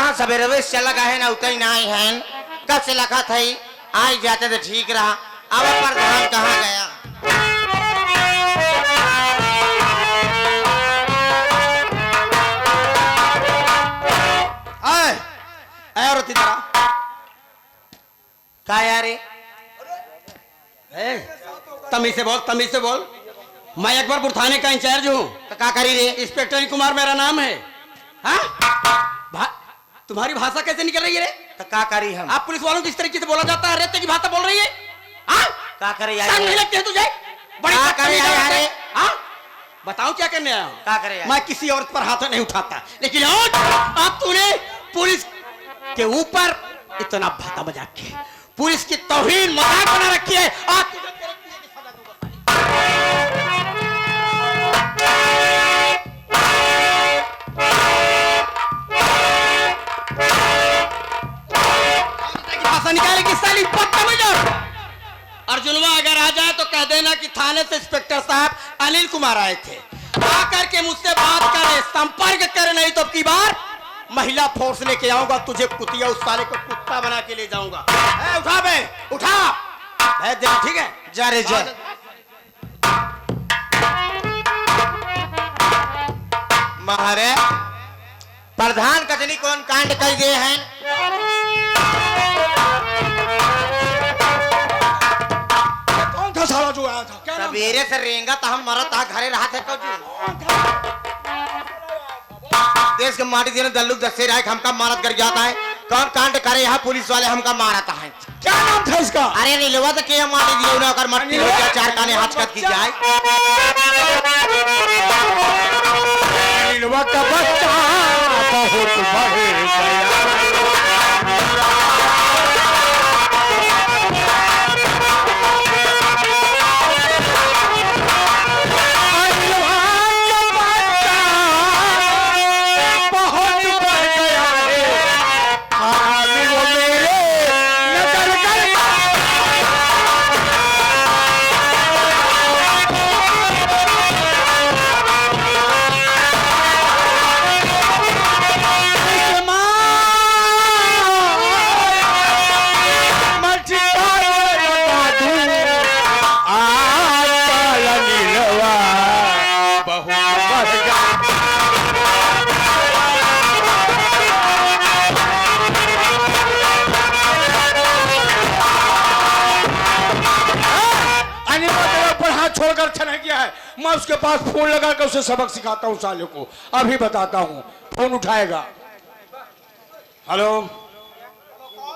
कहाँ सवेरे से लगा है ना उतर ना है कब से लगा था आई जाते तो ठीक रहा। अब प्रधान कहाँ गया? क्या यार तमीज से बोल, तमीज से बोल। मैं अकबरपुर थाने का इंचार्ज हूँ। तो क्या करी रे? इंस्पेक्टर कुमार मेरा नाम है। हाँ? तुम्हारी भाषा कैसे निकल रही है रे? तो क्या करी हम? आप पुलिस वालों की इस तरीके से बोला जाता है, रेते की भाषा बोल रही है? हाँ? क्या करे यार? नहीं लगते हैं तुझे? बड़ी क्या करे यार? हाँ? बताओ क्या करने आया हूँ? क्या करे यार? मैं किसी औरत पर हाथ नहीं उठाता, लेकिन आज तूने पुलिस के ऊपर इतना भद्दा मजाक किया, पुलिस की तौहीन मजाक बना रखी है। आज तुझे तेरे किए की सजा दूंगा। भाषा निकालेगी साली बदतमीज। अर्जुनवा अगर आ जाए तो कह देना कि थाने से इंस्पेक्टर साहब अनिल कुमार आए थे, आकर के मुझसे बात करे, संपर्क करे, नहीं तो अब की बार महिला फोर्स लेके आऊंगा तुझे, कुतिया उस साले को कुत्ता बना के ले जाऊंगा। उठा बे, उठा दे, ठीक है? जा रे जा। महारे प्रधान कजनी कौन कांड कर दिए हैं? कौन था साला जो आया था? क्या सवेरे से रेंगा तो हम मरत था घरे रहा थे देश के माटी देने दल्लू दसे रहा हमका मारत कर जाता है। कौन कांड करे यहाँ पुलिस वाले हमका मारता है? क्या नाम था इसका? अरे नीलवा तो क्या माटी दिया ना कर मट्टी हो गया चार काने हचकत की जाए। नीलवा का बच्चा बहुत बढ़ गया। छोड़कर अच्छा नहीं किया है। मैं उसके पास फोन लगा कर उसे सबक सिखाता हूँ साले को, अभी बताता हूँ। फोन उठाएगा। हेलो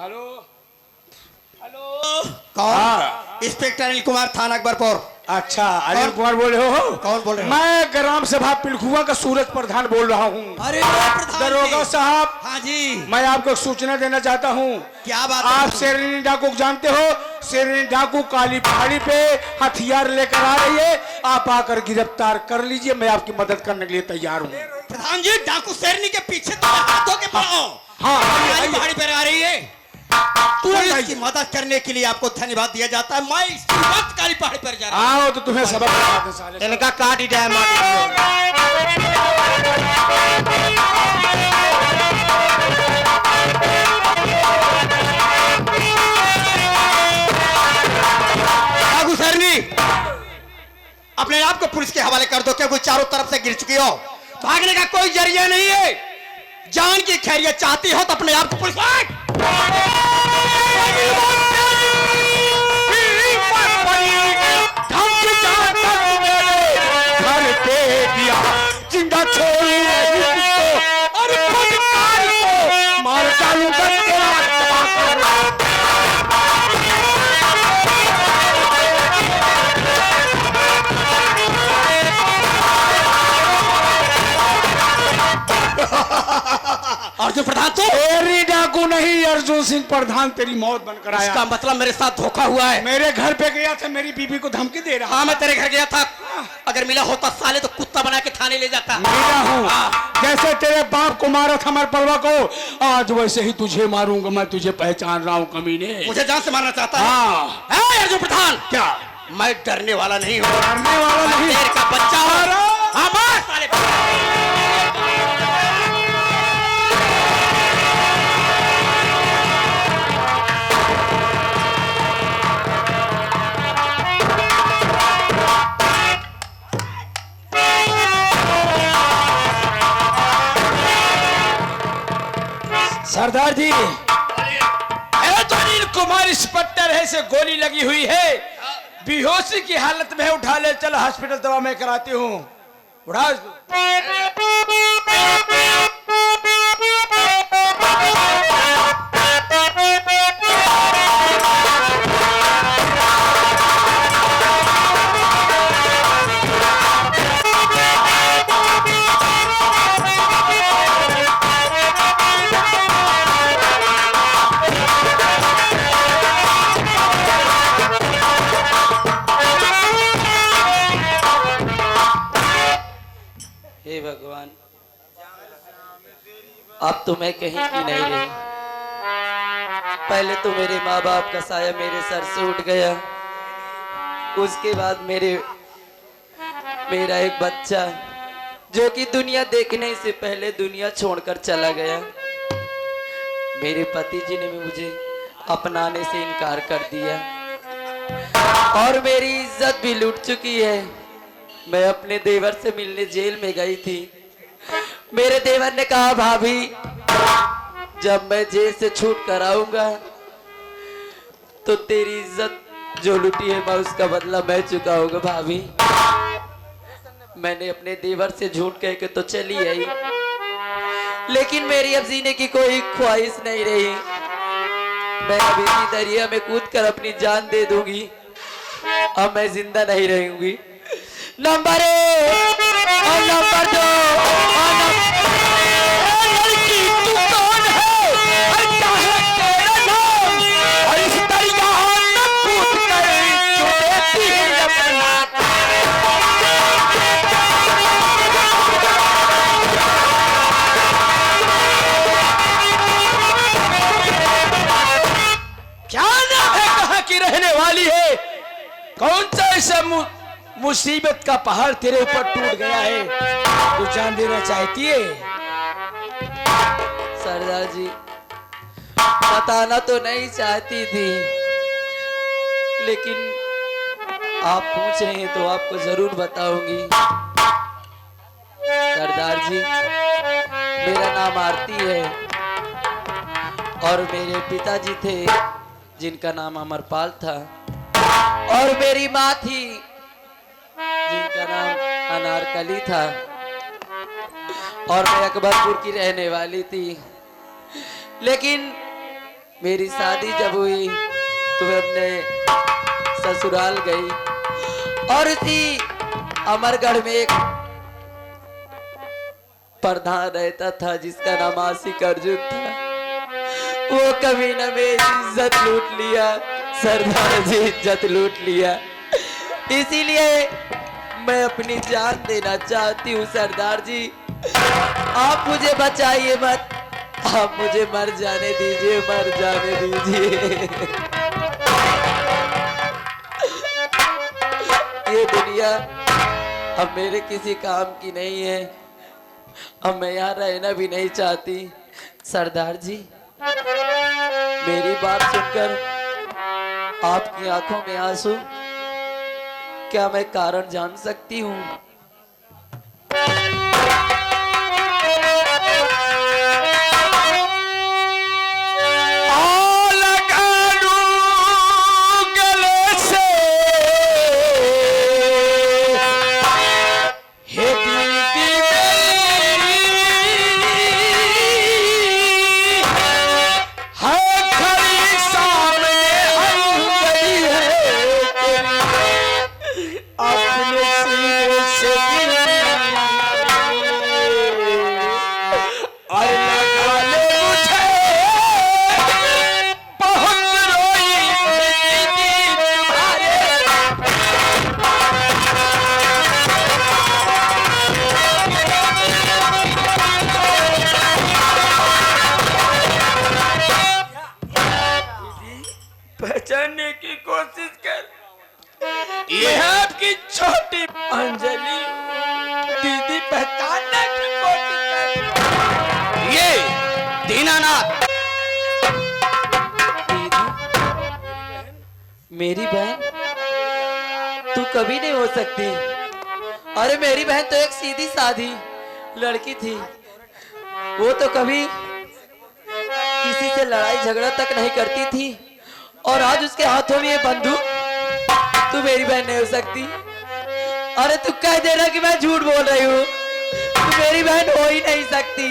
हेलो हेलो, कौन? इंस्पेक्टर अनिल कुमार, थाना अकबरपुर। अच्छा, अनिल कुमार बोल रहे हो? कौन बोल रहे हो? मैं ग्राम सभा पिलखुआ का सूरज प्रधान बोल रहा हूँ। अरे दरोगा साहब। हाँ जी, मैं आपको सूचना देना चाहता हूँ। क्या बात? आप शेरनी डाकू जानते हो? शेरनी डाकू काली पहाड़ी पे हथियार लेकर आ रही है, आप आकर गिरफ्तार कर लीजिए। मैं आपकी मदद करने के लिए तैयार हूँ। प्रधान जी, डाकू शेरनी के पीछे तो हाथों के पड़ो। हाँ, काली पहाड़ी पर आ रही है, पुलिस की मदद करने के लिए आपको धन्यवाद दिया जाता है। मैं इसी वक्त काली पहाड़ी पर जा रहा हूं। आओ तो तुम्हें सबक सिखाते साले। इनका काट ही जाए अपने आप को पुलिस के हवाले कर दो, क्या कोई चारों तरफ से गिर चुकी हो? भागने का कोई जरिया नहीं है। जान की खैरियत चाहती हो तो अपने आप को पुलिस जिंदा छोड़ मार चालू अर्जुन प्रधान तो डाकू नहीं, अर्जुन सिंह प्रधान तेरी मौत बनकर आया। इसका मतलब मेरे साथ धोखा हुआ है। मेरे घर पे गया था, मेरी बीबी को धमकी दे रहा। हाँ, मैं तेरे घर गया था। अगर मिला होता साले तो कुत्ता बना के थाने ले जाता। मिला हूँ, जैसे तेरे बाप को मारा था हमारे परवा को, आज वैसे ही तुझे मारूंगा। मैं तुझे पहचान रहा हूँ कमीने। मुझे जान से मारना चाहता है? हाँ। अर्जुन प्रधान, क्या मैं डरने वाला नहीं हूँ? डरने वाला नहीं, शेर का बच्चा हो। हाँ, मार साले। सरदार जी, तो अनिल कुमार इंस्पेक्टर है से गोली लगी हुई है, बेहोशी की हालत में उठा ले, चल हॉस्पिटल, दवा मैं कराती हूँ, उठा। हे भगवान, अब तो मैं कहीं की नहीं रही। पहले तो मेरे माँ बाप का साया मेरे सर से उठ गया, उसके बाद मेरा एक बच्चा जो कि दुनिया देखने से पहले दुनिया छोड़कर चला गया। मेरे पति जी ने भी मुझे अपनाने से इनकार कर दिया और मेरी इज्जत भी लूट चुकी है। मैं अपने देवर से मिलने जेल में गई थी। मेरे देवर ने कहा, भाभी जब मैं जेल से छूट कर आऊंगा तो तेरी इज्जत जो लूटी है मैं उसका बदला मैं चुकाऊंगा। भाभी, मैंने अपने देवर से झूठ कह के तो चली आई, लेकिन मेरी अब जीने की कोई ख्वाहिश नहीं रही। मैं अब इसी दरिया में कूदकर अपनी जान दे दूंगी, अब मैं जिंदा नहीं रहूंगी। नंबर 1 और नंबर 2 लड़की तू कौन है? क्या है तेरा नाम? और इस दरिया में कूद कर जो देती है अपना। क्या नाम है? कहाँ की रहने वाली है? कौन सा ऐसा मुसीबत का पहाड़ तेरे ऊपर टूट गया है, तू जान देना चाहती है? सरदार जी, बताना तो नहीं चाहती थी, लेकिन आप पूछ रहे हैं तो आपको जरूर बताऊंगी। सरदार जी, मेरा नाम आरती है और मेरे पिताजी थे जिनका नाम अमरपाल था, और मेरी माँ थी जिनका नाम अनारकली था, और मैं अकबरपुर की रहने वाली थी। लेकिन मेरी शादी जब हुई तो मैं अपने ससुराल गई, और उसी अमरगढ़ में एक प्रधान रहता था जिसका नाम आशिक अर्जुन था। वो कभी न मेरी इज्जत लूट लिया, सरदार जी इज्जत लूट लिया। इसीलिए मैं अपनी जान देना चाहती हूँ। सरदार जी, आप मुझे बचाइए मत, आप मुझे मर जाने दीजिए, मर जाने दीजिए। ये दुनिया अब मेरे किसी काम की नहीं है, अब मैं यहाँ रहना भी नहीं चाहती। सरदार जी, मेरी बात सुनकर आपकी आंखों में आंसू, क्या मैं कारण जान सकती हूँ? पहचानने की कोशिश कर। ये आपकी छोटी अंजलि दीदी, पहचानने की कोशिश कर। ये दीनानाथ दीदी, मेरी बहन तू कभी नहीं हो सकती। अरे मेरी बहन तो एक सीधी सादी लड़की थी, वो तो कभी किसी से लड़ाई झगड़ा तक नहीं करती थी, और आज उसके हाथों में ये बंदूक। तू मेरी बहन नहीं हो सकती। अरे तू कह दे रहा कि मैं झूठ बोल रही हूँ। तू मेरी बहन हो ही नहीं सकती,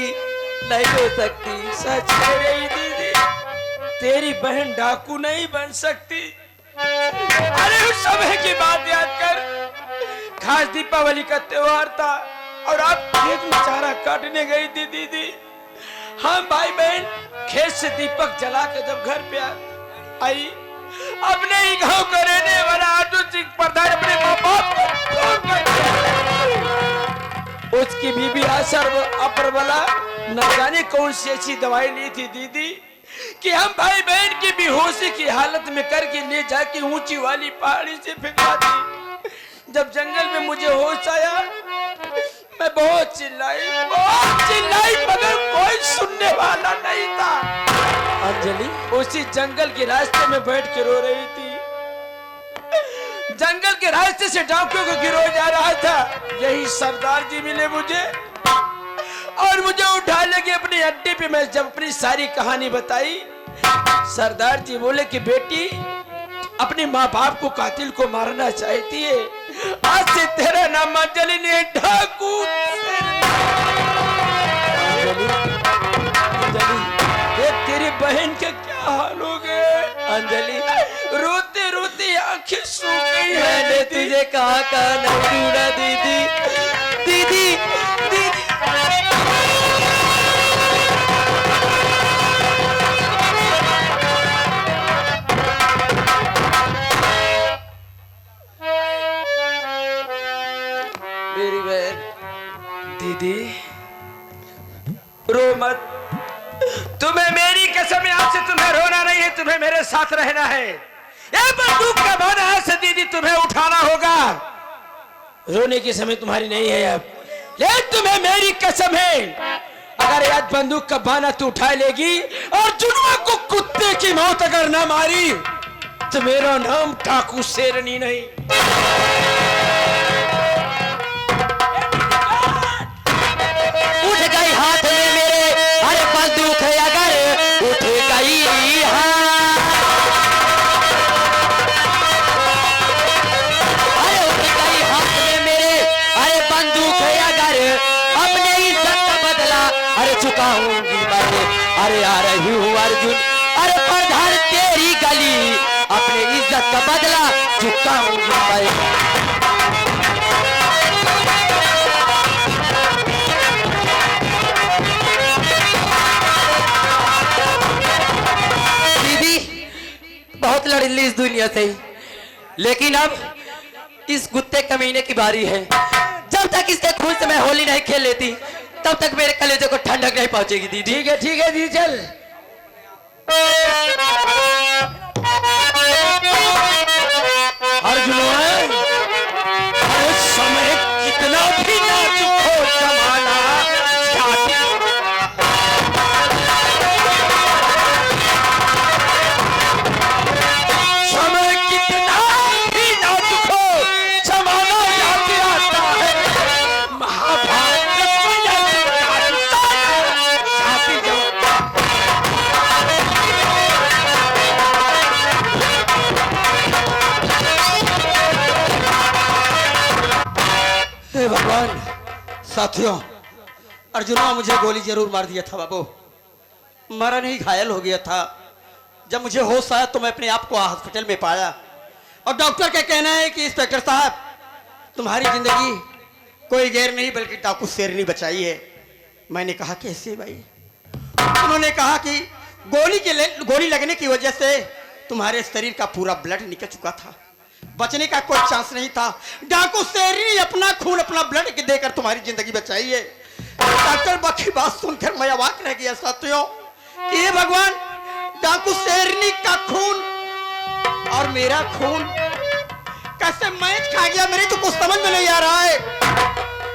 नहीं हो सकती। सच कह रही दीदी, तेरी बहन डाकू नहीं बन सकती। अरे उस समय की बात याद कर, खास दीपावली का त्योहार था और आप खेत में चारा काटने गई थी दीदी। हम भाई बहन खेत से दीपक जला के जब घर पे आई, अपने ही गांव का रहने वाला अर्जुन सिंह प्रधान अपने माँ बाप को फोन कर दिया। उसकी बीबी आशा अप्रबला न जाने कौन सी ऐसी दवाई ली थी दीदी कि हम भाई बहन की बेहोशी की हालत में करके ले जाके ऊंची वाली पहाड़ी से फेंका दी। जब जंगल में मुझे होश आया, मैं बहुत चिल्लाई मगर कोई सुनने वाला नहीं था। अंजलि, उसी जंगल के रास्ते में बैठ के रो रही थी। जंगल के रास्ते से डाकुओं को गिरोह जा रहा था। यही सरदार जी मिले मुझे और मुझे उठा लेके अपने अड्डे पे मैं जब अपनी सारी कहानी बताई, सरदार जी बोले कि बेटी अपने माँ बाप को कातिल को मारना चाहती है, आज से तेरा नाम अंजलि ने डाकू। देख तेरी बहन के क्या हाल हो गए। अंजलि, रोते रोते आंखें सूख गई है। मैंने तुझे कहा नहीं ढूंढा दीदी, दीदी, दीदी। मेरी बहन। दीदी रो मत, तुम्हें मेरी कसम है, आज से तुम्हें रोना नहीं है, तुम्हें मेरे साथ रहना है। ये बंदूक का बाना है से दीदी तुम्हें उठाना होगा। रोने की समय तुम्हारी नहीं है अब, लेकिन तुम्हें मेरी कसम है, अगर आज बंदूक का बाना तू उठा लेगी और जुनवा को कुत्ते की मौत अगर ना मारी तो मेरा नाम डाकू शेरनी नहीं। उठ गई हाथ में मेरे, अरे बंदूक है अगर उठ गई अरे उठ गई हाथ में मेरे, अरे बंदूक है अगर अपने इज्जत का बदला अरे चुकाऊंगी मैं। अरे आ रही हूँ अर्जुन, अरे प्रधान तेरी गली, अपने इज्जत का बदला चुकाऊंगी मैं। बहुत लड़ ली इस दुनिया से, लेकिन अब इस कुत्ते कमीने की बारी है। जब तक इसके खून से मैं होली नहीं खेल लेती तब तक मेरे कलेजे को ठंडक नहीं पहुंचेगी दीदी। ठीक है दीदी चल। अर्जुन अरे समय कितना भी नाजुक हो जमाना, समय कितना भी नाजुक हो जमाना याद आता है। महाभारत भगवान। साथियों, अर्जुना मुझे गोली जरूर मार दिया था बाबू, मरा नहीं, घायल हो गया था। जब मुझे होश आया तो मैं अपने आप को हॉस्पिटल में पाया और डॉक्टर का कहना है कि इंस्पेक्टर साहब तुम्हारी जिंदगी कोई गैर नहीं बल्कि डाकू शेरनी बचाई है। मैंने कहा कैसे भाई? उन्होंने कहा कि गोली लगने की वजह से तुम्हारे शरीर का पूरा ब्लड निकल चुका था, बचने का कोई चांस नहीं था। डाकू शेरनी अपना खून अपना ब्लड देकर तुम्हारी जिंदगी बचाई है। डॉक्टर बाकी बात सुनकर मैं अवाक रह गया साथियों कि ये भगवान, डाकू शेरनी का खून और मेरा खून कैसे मैच खा गया, मेरी तो कुछ समझ में नहीं आ रहा है।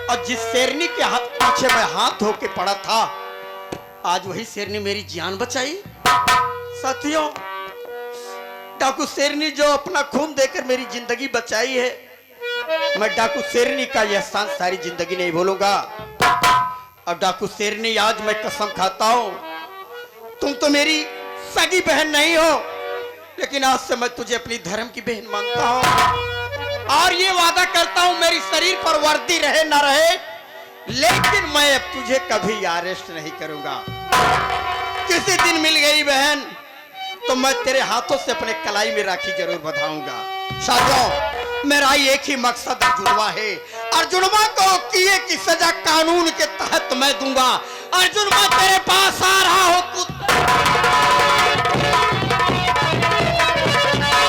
और जिस शेरनी के हाथ पीछे मैं हाथ धो के पड़ा था, आज वही शेरनी मेरी जान बचाई। साथियों, डाकू शेरनी जो अपना खून देकर मेरी जिंदगी बचाई है, मैं डाकू शेरनी का यह एहसान सारी जिंदगी नहीं भूलूंगा। और डाकू शेरनी, आज मैं कसम खाता हूं तुम तो मेरी सगी बहन नहीं हो, लेकिन आज से मैं तुझे अपनी धर्म की बहन मानता हूं और ये वादा करता हूं मेरी शरीर पर वर्दी रहे ना रहे, लेकिन मैं अब तुझे कभी अरेस्ट नहीं करूंगा। किसी दिन मिल गई बहन तो मैं तेरे हाथों से अपने कलाई में राखी जरूर बंधाऊंगा। साथियों, मेरा एक ही मकसद अर्जुनवा है। अर्जुनवा को किए की सजा कानून के तहत मैं दूंगा। अर्जुनवा तेरे पास आ रहा हो,